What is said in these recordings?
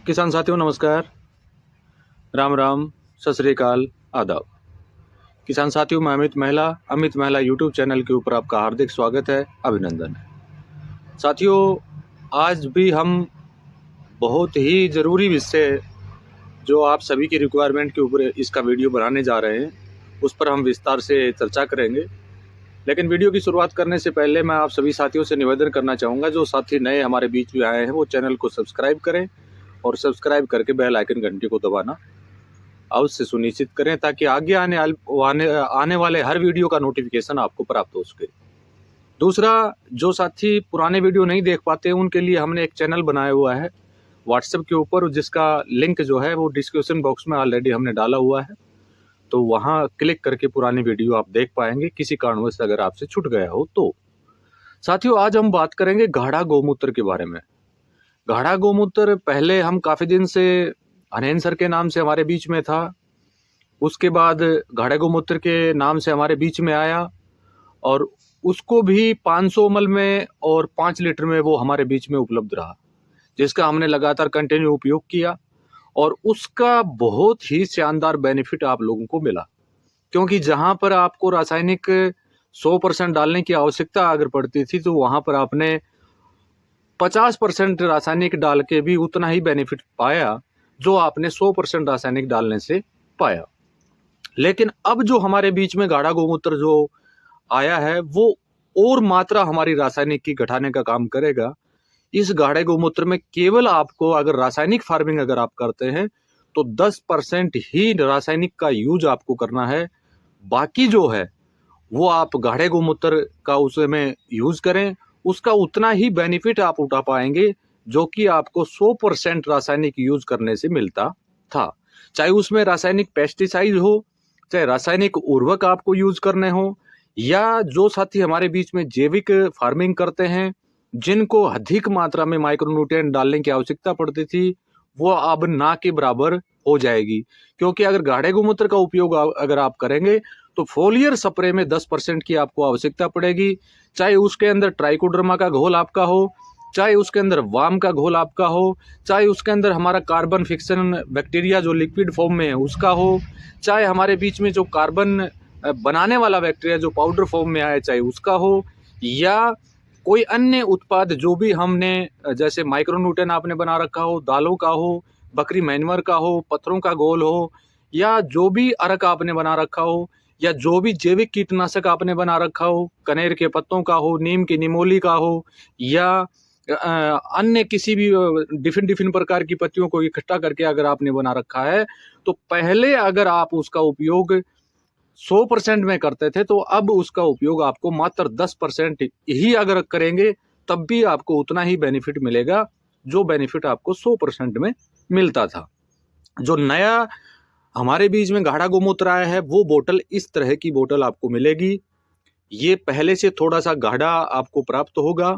किसान साथियों नमस्कार, राम राम, सत श्री अकाल, आदाब। किसान साथियों मैं अमित महिला यूट्यूब चैनल के ऊपर आपका हार्दिक स्वागत है, अभिनंदन है। साथियों आज भी हम बहुत ही ज़रूरी विषय जो आप सभी की रिक्वायरमेंट के ऊपर इसका वीडियो बनाने जा रहे हैं, उस पर हम विस्तार से चर्चा करेंगे। लेकिन वीडियो की शुरुआत करने से पहले मैं आप सभी साथियों से निवेदन करना चाहूँगा, जो साथी नए हमारे बीच में आए हैं वो चैनल को सब्सक्राइब करें और सब्सक्राइब करके बेल आइकन घंटी को दबाना अवश्य सुनिश्चित करें, ताकि आगे आने वाले हर वीडियो का नोटिफिकेशन आपको प्राप्त हो सके। दूसरा, जो साथी पुराने वीडियो नहीं देख पाते उनके लिए हमने एक चैनल बनाया हुआ है व्हाट्सएप के ऊपर, जिसका लिंक जो है वो डिस्क्रिप्शन बॉक्स में ऑलरेडी हमने डाला हुआ है, तो वहाँ क्लिक करके पुरानी वीडियो आप देख पाएंगे, किसी कारणवश अगर आपसे छूट गया हो तो। साथियों आज हम बात करेंगे गाढ़ा गौमूत्र के बारे में। गाढ़ा गौमूत्र पहले हम काफ़ी दिन से अनैन सर के नाम से हमारे बीच में था, उसके बाद गाढ़े गौमूत्र के नाम से हमारे बीच में आया और उसको भी 500 ml में और 5 लीटर में वो हमारे बीच में उपलब्ध रहा, जिसका हमने लगातार कंटिन्यू उपयोग किया और उसका बहुत ही शानदार बेनिफिट आप लोगों को मिला। क्योंकि जहां पर आपको रासायनिक 100% डालने की आवश्यकता अगर पड़ती थी, तो वहां पर आपने 50% रासायनिक डाल के भी उतना ही बेनिफिट पाया जो आपने 100% रासायनिक डालने से पाया। लेकिन अब जो हमारे बीच में गाढ़ा गौमूत्र जो आया है वो और मात्रा हमारी रासायनिक की घटाने का काम करेगा। इस गाढ़े गौमूत्र में केवल आपको अगर रासायनिक फार्मिंग अगर आप करते हैं तो 10% ही रासायनिक का यूज आपको करना है, बाकी जो है वो आप गाढ़े गौमूत्र का उसमें यूज करें, उसका उतना ही बेनिफिट आप उठा पाएंगे जो कि आपको 100% रासायनिक यूज करने से मिलता था। चाहे उसमें रासायनिक पेस्टिसाइड हो, चाहे रासायनिक उर्वरक आपको यूज करने हो, या जो साथी हमारे बीच में जैविक फार्मिंग करते हैं जिनको अधिक मात्रा में माइक्रोन्यूट्रिएंट डालने की आवश्यकता पड़ती थी, वो अब ना के बराबर हो जाएगी। क्योंकि अगर गाढ़े गौमूत्र का उपयोग अगर आप करेंगे तो फोलियर स्प्रे में 10% की आपको आवश्यकता पड़ेगी, चाहे उसके अंदर ट्राइकोडर्मा का घोल आपका हो, चाहे उसके अंदर वाम का घोल आपका हो, चाहे उसके अंदर हमारा कार्बन फिक्सन बैक्टीरिया जो लिक्विड फॉर्म में है उसका हो, चाहे हमारे बीच में जो कार्बन बनाने वाला बैक्टीरिया जो पाउडर फॉर्म में आया चाहे उसका हो, या कोई अन्य उत्पाद जो भी हमने जैसे माइक्रोन्यूट्रिएंट आपने बना रखा हो, दालों का हो, बकरी मैन्योर का हो, पत्थरों का घोल हो, या जो भी अर्क आपने बना रखा हो, या जो भी जैविक कीटनाशक आपने बना रखा हो, कनेर के पत्तों का हो, नीम की निमोली का हो, या अन्य किसी भी डिफरेंट प्रकार की पत्तियों को इकट्ठा करके अगर आपने बना रखा है, तो पहले अगर आप उसका उपयोग 100% में करते थे तो अब उसका उपयोग आपको मात्र 10% ही अगर करेंगे तब भी आपको उतना ही बेनिफिट मिलेगा जो बेनिफिट आपको 100% में मिलता था। जो नया हमारे बीच में गाढ़ा गौमूत्र आया है वो बोतल इस तरह की बोतल आपको मिलेगी। ये पहले से थोड़ा सा गाढ़ा आपको प्राप्त होगा।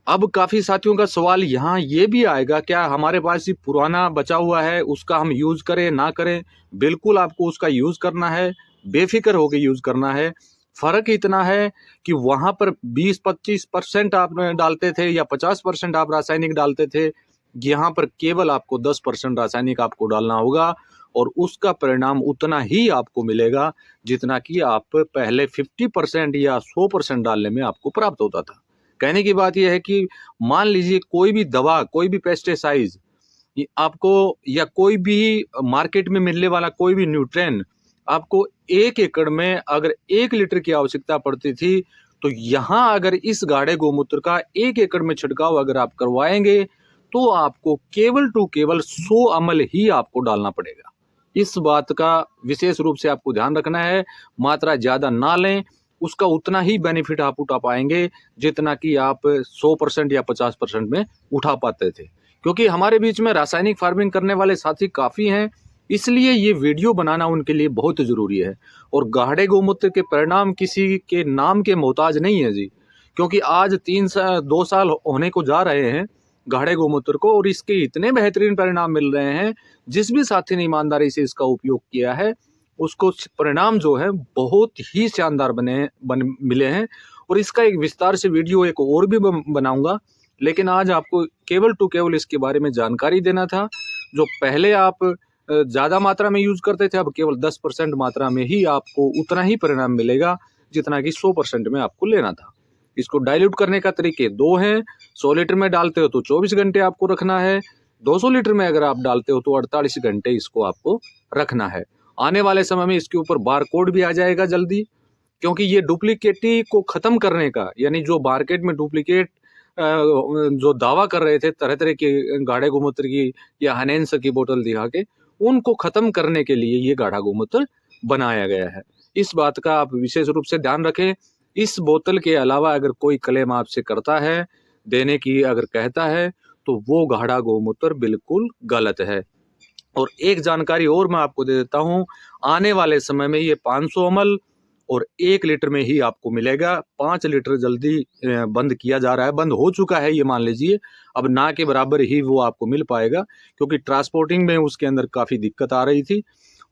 अब काफी साथियों का सवाल यहाँ ये भी आएगा, क्या हमारे पास ये पुराना बचा हुआ है उसका हम यूज करें ना करें? बिल्कुल आपको उसका यूज करना है, बेफिक्र होकर यूज करना है। फर्क इतना है कि वहां पर 20-25% आप डालते थे या 50% आप रासायनिक डालते थे, यहाँ पर केवल आपको 10% रासायनिक आपको डालना होगा और उसका परिणाम उतना ही आपको मिलेगा जितना कि आप पहले 50% या 100% डालने में आपको प्राप्त होता था। कहने की बात यह है कि मान लीजिए कोई भी दवा, कोई भी पेस्टिसाइड आपको या कोई भी मार्केट में मिलने वाला कोई भी न्यूट्रिएंट आपको 1 एकड़ में अगर 1 लीटर की आवश्यकता पड़ती थी, तो यहाँ अगर इस गाढ़े गौमूत्र का 1 एकड़ में छिड़काव अगर आप करवाएंगे तो आपको केवल टू केवल 100 ml ही आपको डालना पड़ेगा। इस बात का विशेष रूप से आपको ध्यान रखना है, मात्रा ज्यादा ना लें, उसका उतना ही बेनिफिट आप उठा पाएंगे जितना कि आप 100% या 50% में उठा पाते थे। क्योंकि हमारे बीच में रासायनिक फार्मिंग करने वाले साथी काफी हैं, इसलिए ये वीडियो बनाना उनके लिए बहुत जरूरी है। और गाढ़े गौमूत्र के परिणाम किसी के नाम के मोहताज नहीं है जी, क्योंकि आज 2 साल होने को जा रहे हैं गाढ़े गौमूत्र को और इसके इतने बेहतरीन परिणाम मिल रहे हैं। जिस भी साथी ने ईमानदारी से इसका उपयोग किया है उसको परिणाम जो है बहुत ही शानदार मिले हैं। और इसका एक विस्तार से वीडियो एक और भी बनाऊंगा, लेकिन आज आपको केवल टू केवल इसके बारे में जानकारी देना था। जो पहले आप ज़्यादा मात्रा में यूज़ करते थे, अब केवल 10% मात्रा में ही आपको उतना ही परिणाम मिलेगा जितना कि 100% में आपको लेना था। इसको डाइल्यूट करने का तरीके 2 हैं। 100 लीटर में डालते हो तो 24 घंटे आपको रखना है। 200 लीटर में अगर आप डालते हो तो 48 घंटे इसको आपको रखना है। आने वाले समय में इसके ऊपर बारकोड भी आ जाएगा जल्दी, क्योंकि ये डुप्लीकेटी को ख़त्म करने का, यानी जो मार्केट में डुप्लीकेट जो दावा कर रहे थे तरह-तरह के गाढ़े गोमूत्र की या हनेंस की बोतल दिखा के, उनको ख़त्म करने के लिए ये गाढ़ा गोमूत्र बनाया गया है। इस बात का आप विशेष रूप से ध्यान रखें। इस बोतल के अलावा अगर कोई क्लेम आपसे करता है, देने की अगर कहता है, तो वो गाढ़ा गोमूत्र बिल्कुल गलत है। और एक जानकारी और मैं आपको दे देता हूँ, आने वाले समय में ये 500 ml और 1 लीटर में ही आपको मिलेगा। 5 लीटर जल्दी बंद किया जा रहा है, बंद हो चुका है ये मान लीजिए। अब ना के बराबर ही वो आपको मिल पाएगा, क्योंकि ट्रांसपोर्टिंग में उसके अंदर काफ़ी दिक्कत आ रही थी।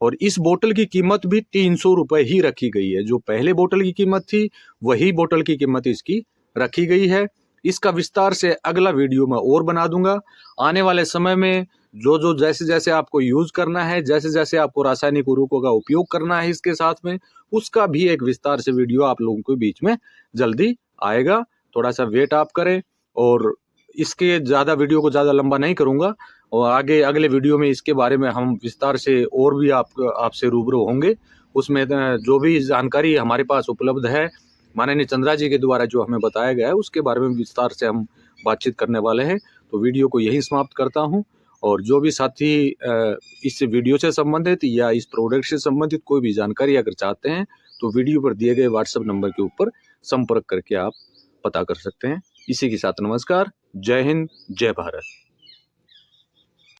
और इस बोतल की कीमत भी 300 रुपये ही रखी गई है। जो पहले बोतल की कीमत थी, वही बोतल की कीमत इसकी रखी गई है। इसका विस्तार से अगला वीडियो मैं और बना दूंगा। आने वाले समय में जो जैसे-जैसे आपको यूज़ करना है, जैसे-जैसे आपको रासायनिक उर्वरकों का उपयोग करना है इसके साथ में, उसका भी एक विस्तार से वीडियो आप लोगों के बीच में जल्दी आएगा। थोड़ा-सा वेट आप करें, और इसके ज़्यादा वीडियो को ज़्यादा लंबा नहीं करूँगा, और आगे अगले वीडियो में इसके बारे में हम विस्तार से और भी आपसे रूबरू होंगे। उसमें जो भी जानकारी हमारे पास उपलब्ध है, माननीय चंद्रा जी के द्वारा जो हमें बताया गया है, उसके बारे में विस्तार से हम बातचीत करने वाले हैं। तो वीडियो को यहीं समाप्त करता हूँ। और जो भी साथी इस वीडियो से संबंधित या इस प्रोडक्ट से संबंधित कोई भी जानकारी अगर चाहते हैं, तो वीडियो पर दिए गए व्हाट्सएप नंबर के ऊपर संपर्क करके आप पता कर सकते हैं। इसी के साथ नमस्कार, जय हिंद, जय भारत।